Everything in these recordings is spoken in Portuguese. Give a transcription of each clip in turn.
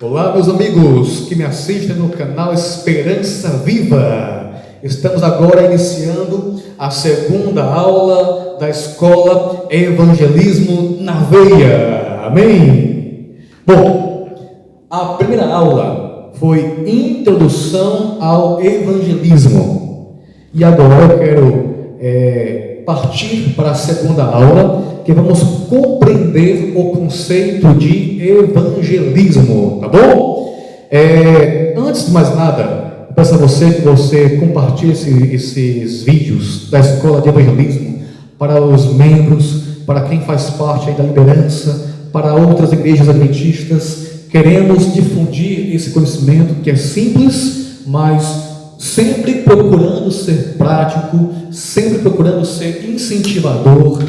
Olá, meus amigos que me assistem no canal Esperança Viva. Estamos agora iniciando a segunda aula da escola Evangelismo na Veia. Amém? Bom, a primeira aula foi Introdução ao Evangelismo. E agora eu quero partir para a segunda aula, que vamos compreender o conceito de evangelismo, tá bom? Antes de mais nada, eu peço a você que você compartilhe esses vídeos da escola de evangelismo para os membros, para quem faz parte aí da liderança, para outras igrejas adventistas. Queremos difundir esse conhecimento que é simples, mas sempre procurando ser prático, sempre procurando ser incentivador,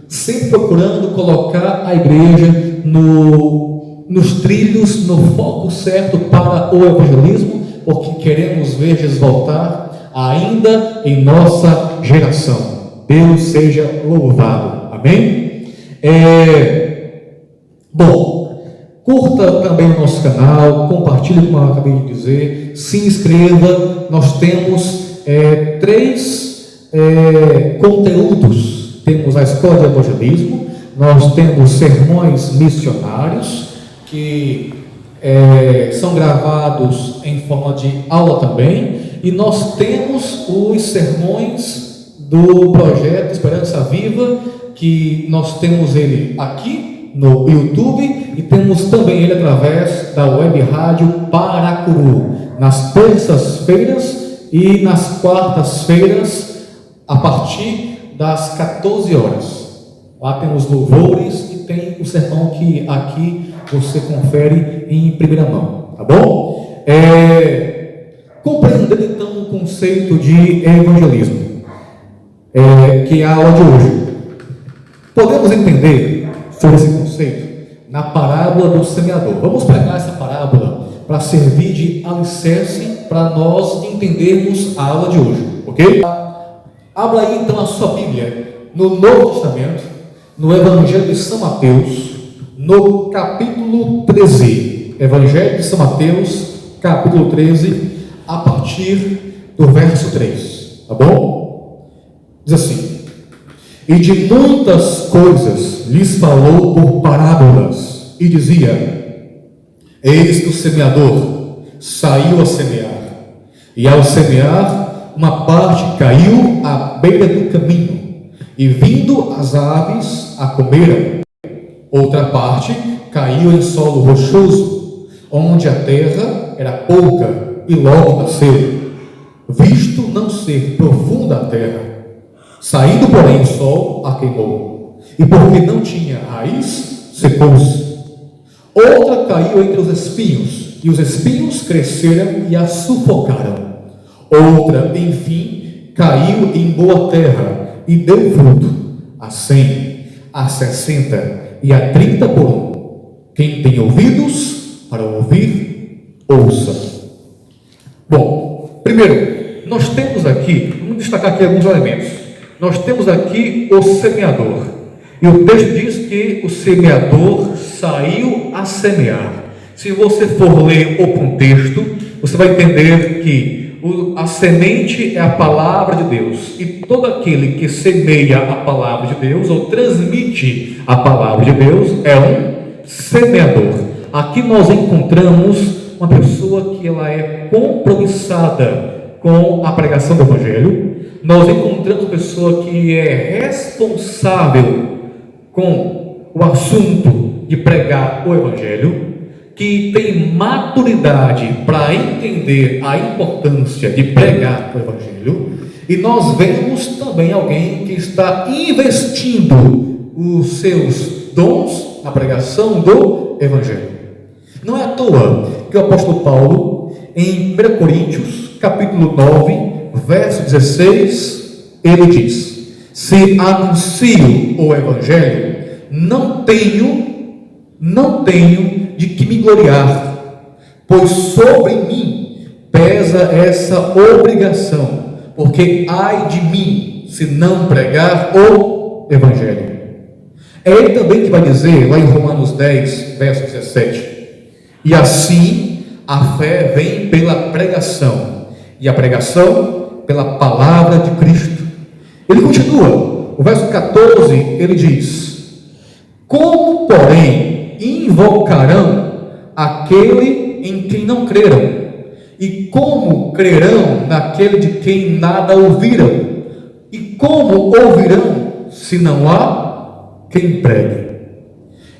sempre procurando colocar a igreja nos trilhos, no foco certo para o evangelismo, porque queremos ver Jesus voltar ainda em nossa geração. Deus seja louvado. Amém? Bom, curta também o nosso canal, compartilhe como eu acabei de dizer, se inscreva. Nós temos 3 conteúdos. Temos a escola de evangelismo, nós temos sermões missionários, que são gravados em forma de aula também, e nós temos os sermões do projeto Esperança Viva, que nós temos ele aqui no YouTube, e temos também ele através da web rádio Paracuru, nas terças-feiras e nas quartas-feiras, a partir das 14 horas. Lá tem os louvores e tem o sermão que aqui você confere em primeira mão, tá bom? Compreendendo então o conceito de evangelismo, que é a aula de hoje. Podemos entender sobre esse conceito na parábola do semeador. Vamos pegar essa parábola para servir de alicerce para nós entendermos a aula de hoje, ok? Abra aí então a sua Bíblia no Novo Testamento, no Evangelho de São Mateus, no capítulo 13. Evangelho de São Mateus, capítulo 13, a partir do verso 3. Tá bom? Diz assim: E de muitas coisas lhes falou por parábolas, e dizia: Eis que o semeador saiu a semear, e ao semear, uma parte caiu à beira do caminho, e vindo as aves a comeram. Outra parte caiu em solo rochoso, onde a terra era pouca, e logo nasceu, visto não ser profunda a terra. Saindo, porém, o sol a queimou, e porque não tinha raiz, secou-se. Outra caiu entre os espinhos, e os espinhos cresceram e a sufocaram. Outra, enfim, caiu em boa terra e deu fruto, a 100, a 60 e a 30 por um. Quem tem ouvidos para ouvir, ouça. Bom, primeiro, nós temos aqui, vamos destacar aqui alguns elementos. Nós temos aqui o semeador, e o texto diz que o semeador saiu a semear. Se você for ler o contexto, você vai entender que a semente é a palavra de Deus, e todo aquele que semeia a palavra de Deus, ou transmite a palavra de Deus, é um semeador. Aqui nós encontramos uma pessoa que ela é compromissada com a pregação do Evangelho. Nós encontramos uma pessoa que é responsável com o assunto de pregar o Evangelho, que tem maturidade para entender a importância de pregar o Evangelho, e nós vemos também alguém que está investindo os seus dons na pregação do Evangelho. Não é à toa que o apóstolo Paulo, em 1 Coríntios, capítulo 9, verso 16, ele diz: Se anuncio o Evangelho, não tenho de que me gloriar, pois sobre mim pesa essa obrigação, porque ai de mim se não pregar o Evangelho. É ele também que vai dizer, lá em Romanos 10, verso 17: E assim a fé vem pela pregação, e a pregação pela palavra de Cristo. Ele continua, o verso 14, ele diz: como, porém, invocarão aquele em quem não creram? E como crerão naquele de quem nada ouviram? E como ouvirão se não há quem pregue?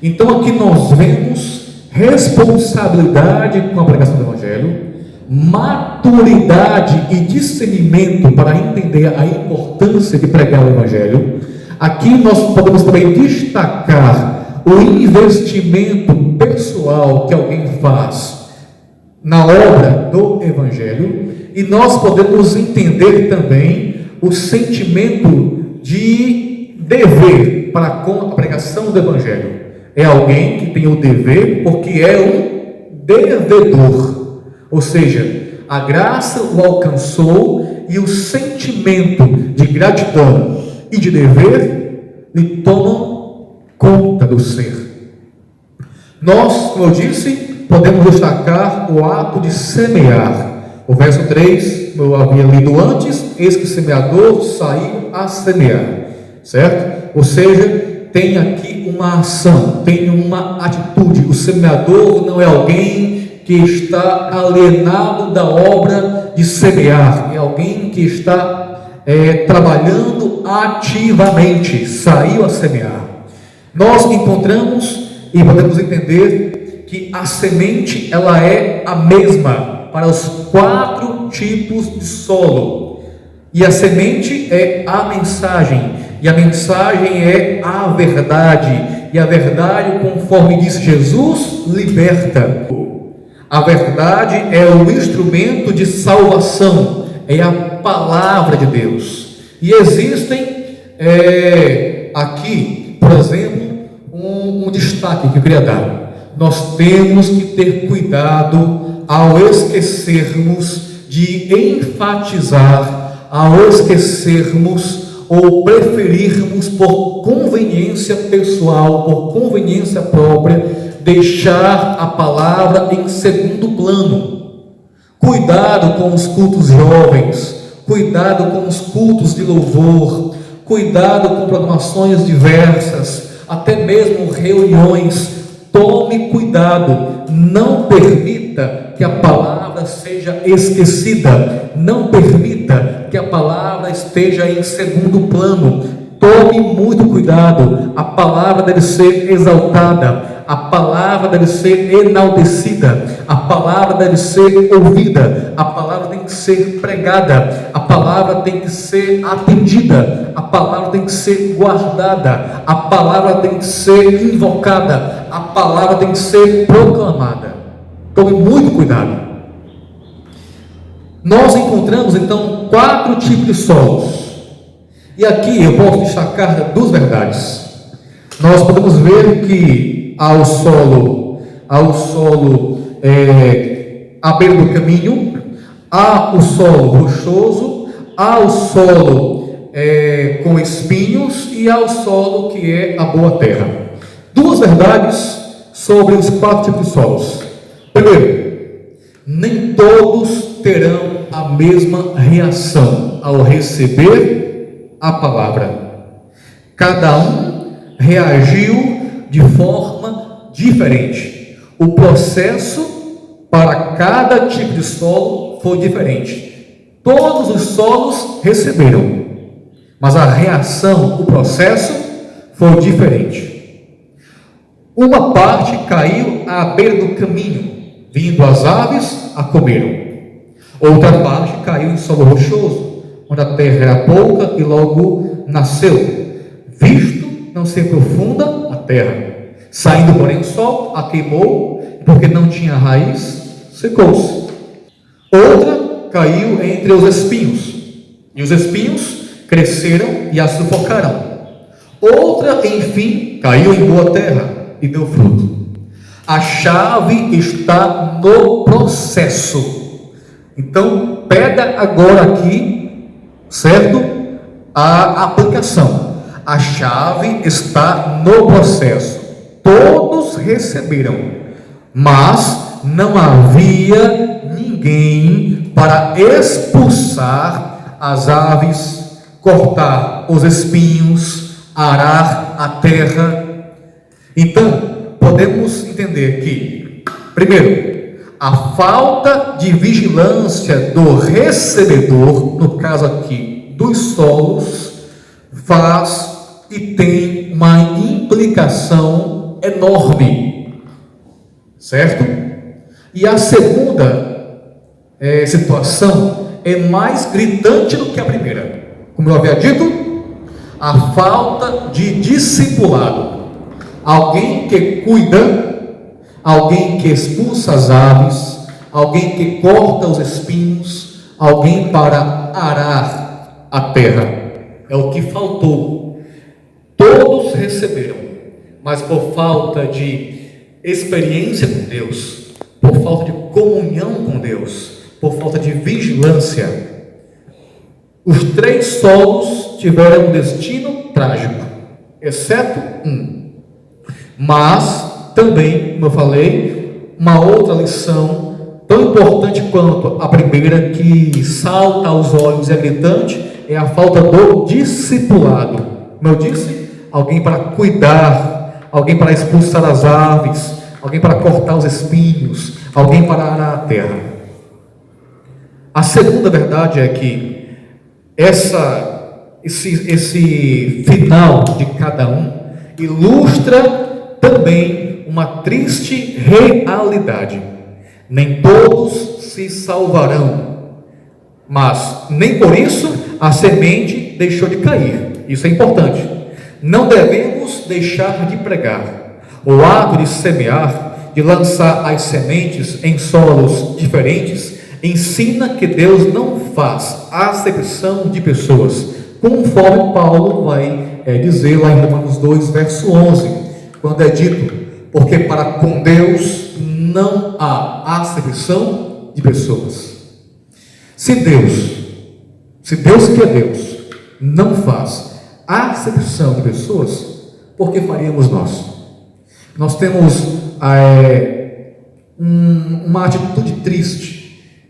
Então aqui nós vemos responsabilidade com a pregação do Evangelho, maturidade e discernimento para entender a importância de pregar o Evangelho. Aqui nós podemos também destacar o investimento pessoal que alguém faz na obra do Evangelho, e nós podemos entender também o sentimento de dever para com a pregação do Evangelho. É alguém que tem o dever porque é um devedor, ou seja, a graça o alcançou e o sentimento de gratidão e de dever lhe tomam conta do ser. Nós, como eu disse, podemos destacar o ato de semear. O verso 3, eu havia lido antes: eis que o semeador saiu a semear, certo? Ou seja, tem aqui uma ação, tem uma atitude. O semeador não é alguém que está alienado da obra de semear, é alguém que está trabalhando ativamente, saiu a semear. Nós encontramos e podemos entender que a semente, ela é a mesma para os 4 tipos de solo, e a semente é a mensagem, e a mensagem é a verdade, e a verdade, conforme diz Jesus, liberta. A verdade é o instrumento de salvação, é a palavra de Deus. E existem aqui, por exemplo, um destaque que eu queria dar. Nós temos que ter cuidado ao esquecermos de enfatizar, ao esquecermos ou preferirmos por conveniência pessoal, por conveniência própria, deixar a palavra em segundo plano. Cuidado com os cultos jovens, cuidado com os cultos de louvor, cuidado com programações diversas, até mesmo reuniões. Tome cuidado, não permita que a palavra seja esquecida, não permita que a palavra esteja em segundo plano. Tome muito cuidado, a palavra deve ser exaltada, a palavra deve ser enaltecida, a palavra deve ser ouvida, a palavra tem que ser pregada, a palavra tem que ser atendida, a palavra tem que ser guardada, a palavra tem que ser invocada, a palavra tem que ser proclamada. Tome muito cuidado. Nós encontramos então 4 tipos de solos, e aqui eu posso destacar 2 verdades. Nós podemos ver que ao solo à beira do caminho, há o solo rochoso, há o solo com espinhos, e há o solo que é a boa terra. 2 verdades sobre os 4 tipos de solos. Primeiro, nem todos terão a mesma reação ao receber a palavra. Cada um reagiu de forma diferente. O processo para cada tipo de solo foi diferente. Todos os solos receberam, mas a reação, o processo foi diferente. Uma parte caiu à beira do caminho, vindo as aves a comeram. Outra parte caiu em solo rochoso, onde a terra era pouca e logo nasceu, visto não ser profunda a terra. Saindo, porém, o sol a queimou, porque não tinha raiz, secou-se. Outra caiu entre os espinhos, e os espinhos cresceram e a sufocaram. Outra, enfim, caiu em boa terra e deu fruto. A chave está no processo. Então, pega agora aqui, certo? A aplicação. A chave está no processo. Todos receberam, mas não havia ninguém para expulsar as aves, cortar os espinhos, arar a terra. Então, podemos entender que, primeiro, a falta de vigilância do recebedor, no caso aqui dos solos, faz e tem uma implicação enorme, certo? E a segunda situação é mais gritante do que a primeira. Como eu havia dito, a falta de discipulado. Alguém que cuida, alguém que expulsa as aves, alguém que corta os espinhos, alguém para arar a terra. É o que faltou. Todos receberam, mas por falta de experiência com Deus, por falta de comunhão com Deus, por falta de vigilância, os 3 solos tiveram um destino trágico, exceto um. Mas também, como eu falei, uma outra lição tão importante quanto a primeira, que salta aos olhos e é gritante, é a falta do discipulado. Como eu disse, alguém para cuidar, alguém para expulsar as aves, alguém para cortar os espinhos, alguém para arar a terra. A segunda verdade é que esse final de cada um ilustra também uma triste realidade. Nem todos se salvarão, mas nem por isso a semente deixou de cair. Isso é importante. Não devemos deixar de pregar. O ato de semear, de lançar as sementes em solos diferentes, ensina que Deus não faz acepção de pessoas, conforme Paulo vai dizer lá em Romanos 2, verso 11, quando é dito: porque para com Deus não há acepção de pessoas. Se Deus que é Deus não faz acepção de pessoas, por que faríamos nós? Nós temos uma atitude triste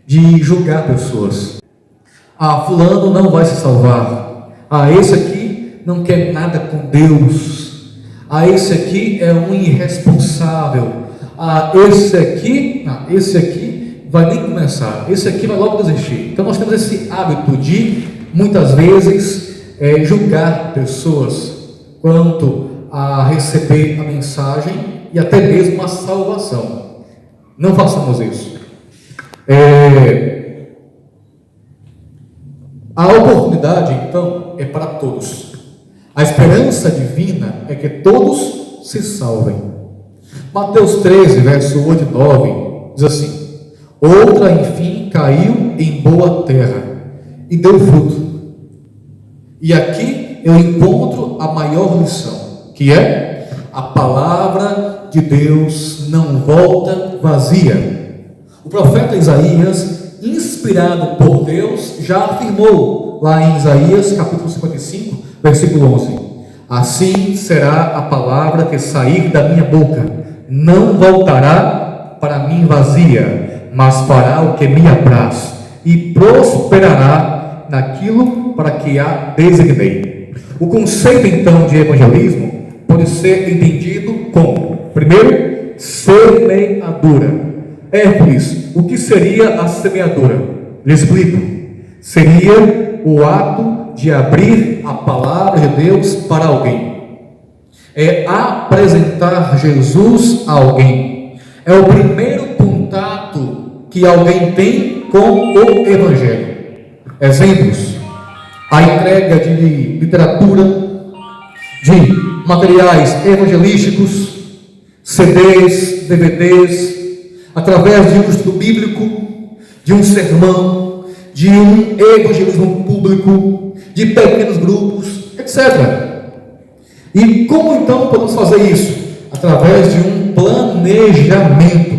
de julgar pessoas. Fulano não vai se salvar. Esse aqui não quer nada com Deus. Esse aqui é um irresponsável. Esse aqui vai nem começar. Esse aqui vai logo desistir. Então nós temos esse hábito de, muitas vezes, julgar pessoas quanto a receber a mensagem e até mesmo a salvação. Não façamos isso. A oportunidade, então, é para todos. A esperança divina é que todos se salvem. Mateus 13, verso 8 e 9, diz assim: outra, enfim, caiu em boa terra e deu fruto. E aqui eu encontro a maior lição, que é: a palavra de Deus não volta vazia. O profeta Isaías, inspirado por Deus, já afirmou lá em Isaías capítulo 55, versículo 11: assim será a palavra que sair da minha boca, não voltará para mim vazia, mas fará o que me apraz e prosperará naquilo para que a designei. O conceito então de evangelismo pode ser entendido como: primeiro, semeadura. Hércules, o que seria a semeadura? Lhe explico. Seria o ato de abrir a palavra de Deus para alguém. É apresentar Jesus a alguém. É o primeiro contato que alguém tem com o Evangelho. Exemplos: a entrega de literatura, de materiais evangelísticos, CDs, DVDs, através de um estudo bíblico, de um sermão, de um evangelismo público, de pequenos grupos, etc. E como então podemos fazer isso? Através de um planejamento,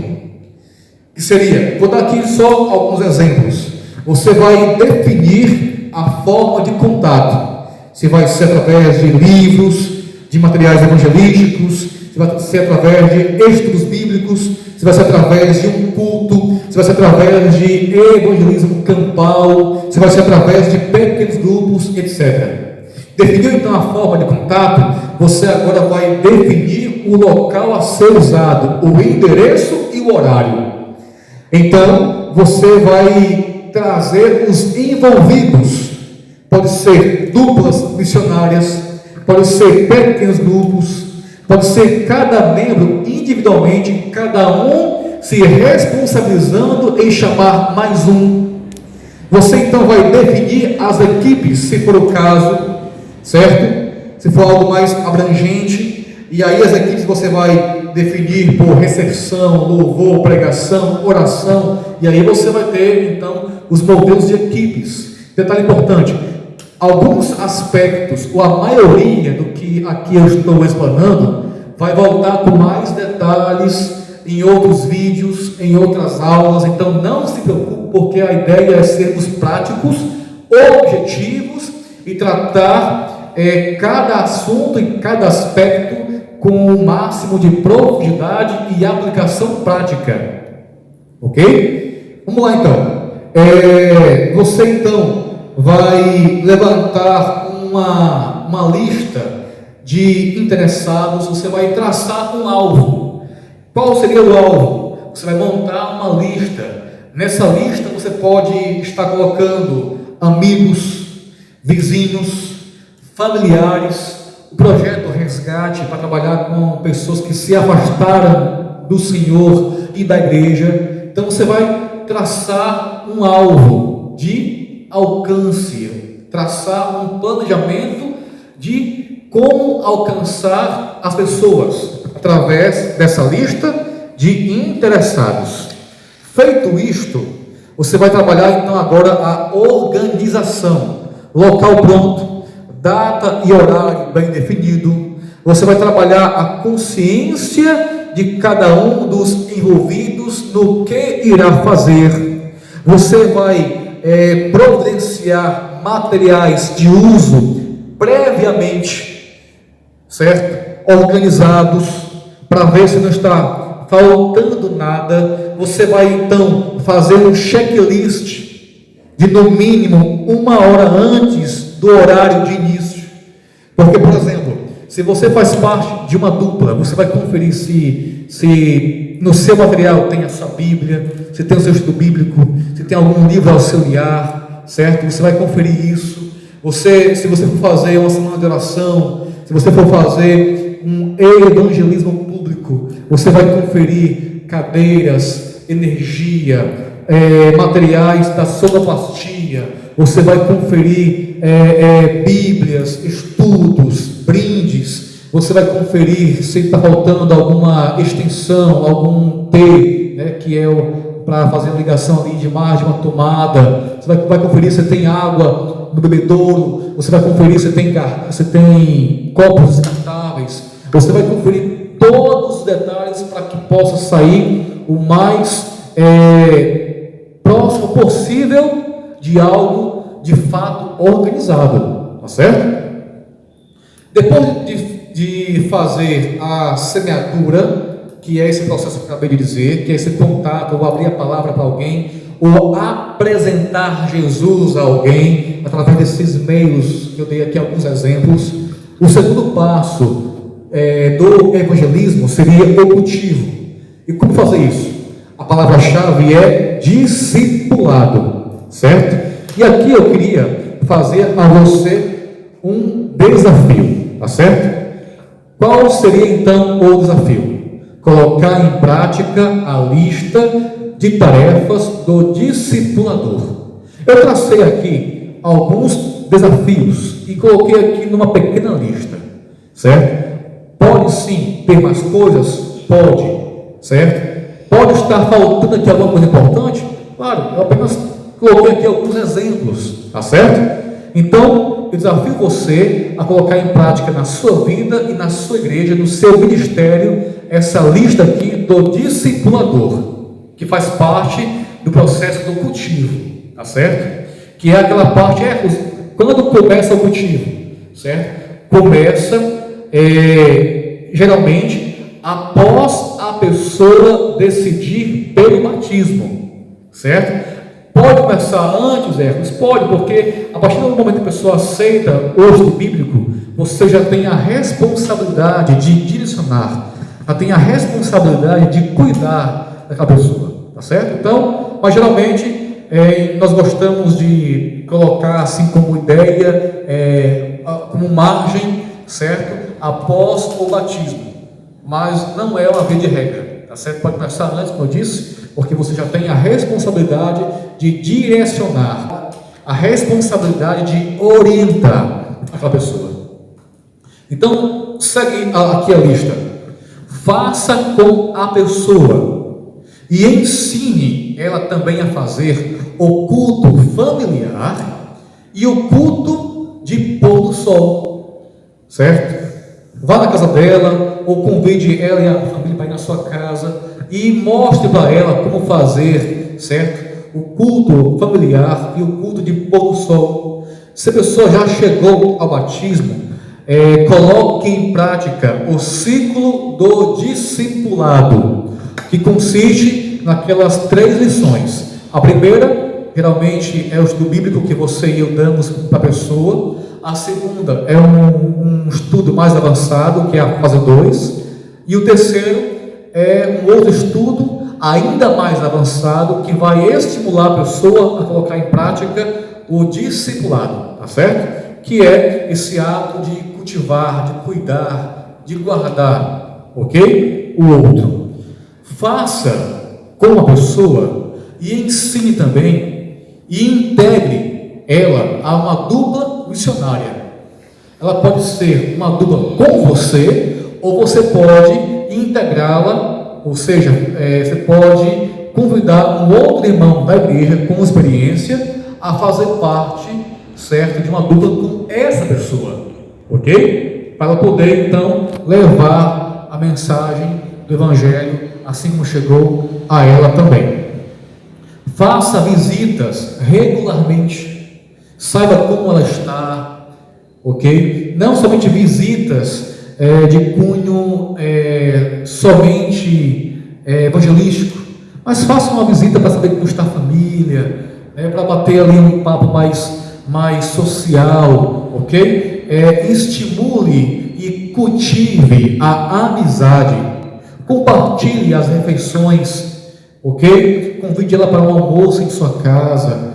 que seria, vou dar aqui só alguns exemplos. Você vai definir a forma de contato, se vai ser através de livros, de materiais evangelísticos, se se vai ser através de estudos bíblicos, se vai ser através de um culto, se vai ser através de evangelismo campal, se vai ser através de pequenos grupos, etc. Definiu então a forma de contato, você agora vai definir o local a ser usado, o endereço e o horário. Então, você vai trazer os envolvidos, pode ser duplas missionárias, pode ser pequenos grupos, pode ser cada membro individualmente, cada um se responsabilizando em chamar mais um. Você então vai definir as equipes, se for o caso, certo? Se for algo mais abrangente, e aí as equipes você vai definir por recepção, louvor, pregação, oração, e aí você vai ter então os modelos de equipes. Detalhe importante: alguns aspectos, ou a maioria do que aqui eu estou explanando, vai voltar com mais detalhes em outros vídeos, em outras aulas. Então não se preocupe, porque a ideia é sermos práticos, objetivos e tratar cada assunto e cada aspecto com o máximo de profundidade e aplicação prática. Ok? Vamos lá então. Você então vai levantar uma lista de interessados, você vai traçar um alvo. Qual seria o alvo? Você vai montar uma lista. Nessa lista você pode estar colocando amigos, vizinhos, familiares, o projeto Resgate para trabalhar com pessoas que se afastaram do Senhor e da igreja. Então você vai traçar um alvo de alcance, traçar um planejamento de como alcançar as pessoas através dessa lista de interessados. Feito isto, você vai trabalhar então agora a organização, local pronto, data e horário bem definido. Você vai trabalhar a consciência de cada um dos envolvidos no que irá fazer. Você vai providenciar materiais de uso previamente, certo? Organizados, para ver se não está faltando nada. Você vai então fazer um checklist de no mínimo 1 hora antes do horário de início. Porque, por exemplo, se você faz parte de uma dupla, você vai conferir se no seu material tem a sua Bíblia, se tem o seu estudo bíblico, se tem algum livro auxiliar, certo? Você vai conferir isso. Se você for fazer uma semana de oração, se você for fazer um evangelismo público, você vai conferir cadeiras, energia, materiais da sonoplastia, você vai conferir bíblias, estudos, brindes, você vai conferir se está faltando alguma extensão, algum T, né, que é para fazer a ligação ali de mais de uma tomada. Você vai conferir se tem água no bebedouro, você vai conferir se tem copos descartáveis, você vai conferir todos os detalhes para que possa sair o mais próximo possível de algo de fato organizado, tá certo? Depois de fazer a semeadura, que é esse processo que eu acabei de dizer, que é esse contato, ou abrir a palavra para alguém, ou apresentar Jesus a alguém, através desses meios que eu dei aqui alguns exemplos. O segundo passo do evangelismo seria o cultivo. E como fazer isso? A palavra-chave é discipulado, certo? E aqui eu queria fazer a você um desafio, tá certo? Qual seria então o desafio? Colocar em prática a lista de tarefas do discipulador. Eu tracei aqui alguns desafios e coloquei aqui numa pequena lista, certo? Pode sim ter mais coisas? Pode, certo? Pode estar faltando aqui alguma coisa importante? Claro, eu apenas coloquei aqui alguns exemplos, tá certo? Então, eu desafio você a colocar em prática na sua vida e na sua igreja, no seu ministério, essa lista aqui do discipulador, que faz parte do processo do cultivo, tá certo? Que é aquela parte, quando começa o cultivo, certo? Começa, geralmente, após a pessoa decidir pelo batismo, certo? Pode começar antes, Hércules? Pode, porque a partir do momento que a pessoa aceita o estudo bíblico, você já tem a responsabilidade de direcionar, já tem a responsabilidade de cuidar daquela pessoa, tá certo? Então, mas geralmente nós gostamos de colocar assim como ideia, como margem, certo? Após o batismo, mas não é uma via de regra, tá certo? Pode começar antes, como eu disse, porque você já tem a responsabilidade de direcionar, a responsabilidade de orientar aquela pessoa. Então, segue aqui a lista. Faça com a pessoa e ensine ela também a fazer o culto familiar e o culto de pôr do sol, certo? Vá na casa dela ou convide ela e a família para ir na sua casa e mostre para ela como fazer, certo? O culto familiar e o culto de pôr do sol. Se a pessoa já chegou ao batismo, coloque em prática o ciclo do discipulado, que consiste naquelas 3 lições. A primeira, geralmente, é o estudo bíblico que você e eu damos para a pessoa. A segunda é um estudo mais avançado, que é a fase 2. E o terceiro é um outro estudo ainda mais avançado, que vai estimular a pessoa a colocar em prática o discipulado, tá certo? Que é esse ato de cultivar, de cuidar, de guardar, ok? O outro. Faça com a pessoa e ensine também e integre ela a uma dupla missionária. Ela pode ser uma dupla com você, ou você pode integrá-la. Ou seja, você pode convidar um outro irmão da igreja com experiência a fazer parte, certo, de uma dupla com essa pessoa, ok? Para poder então levar a mensagem do Evangelho assim como chegou a ela também. Faça visitas regularmente, saiba como ela está, ok? Não somente visitas de cunho somente evangelístico, mas faça uma visita para saber como está a família, para bater ali um papo mais social, ok? Estimule e cultive a amizade, compartilhe as refeições, ok? Convide ela para um almoço em sua casa,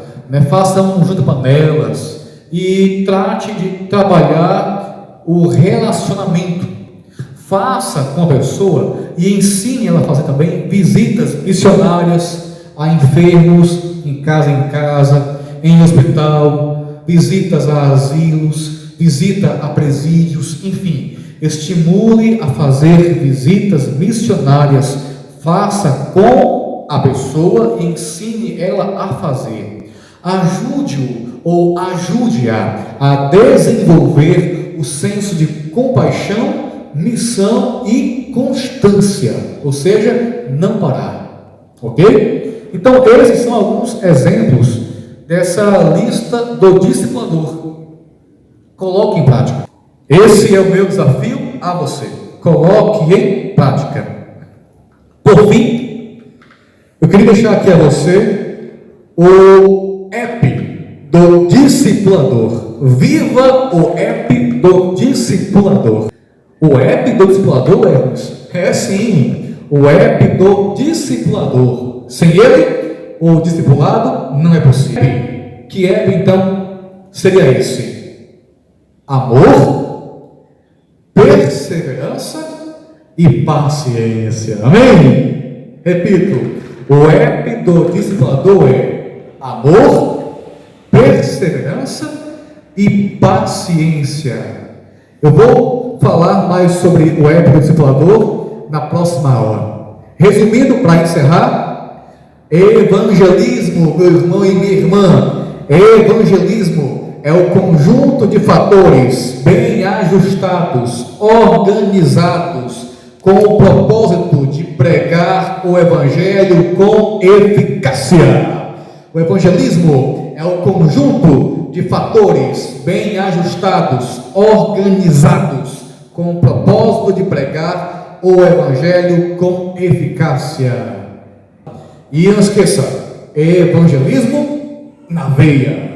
faça um junto panelas e trate de trabalhar o relacionamento. Faça com a pessoa e ensine ela a fazer também visitas missionárias a enfermos, em casa, em hospital, visitas a asilos, visita a presídios, enfim, estimule a fazer visitas missionárias. Faça com a pessoa e ensine ela a fazer. Ajude-o ou ajude-a a desenvolver o senso de compaixão, missão e constância, ou seja, não parar, ok? Então, esses são alguns exemplos dessa lista do discipulador. Coloque em prática. Esse é o meu desafio a você. Coloque em prática. Por fim, eu queria deixar aqui a você o app do discipulador. Viva o app do discipulador. O app do discipulador é sim, o app do discipulador. Sem ele, o discipulado não é possível. Que app então seria esse? Amor, perseverança e paciência. Amém? Repito, o app do discipulador é amor, perseverança e paciência. Eu vou falar mais sobre o app do discipulador na próxima aula. Resumindo, para encerrar, evangelismo, meu irmão e minha irmã, evangelismo é o conjunto de fatores bem ajustados, organizados, com o propósito de pregar o evangelho com eficácia. O evangelismo é o conjunto de fatores bem ajustados, organizados, com o propósito de pregar o Evangelho com eficácia. E não esqueça, evangelismo na veia.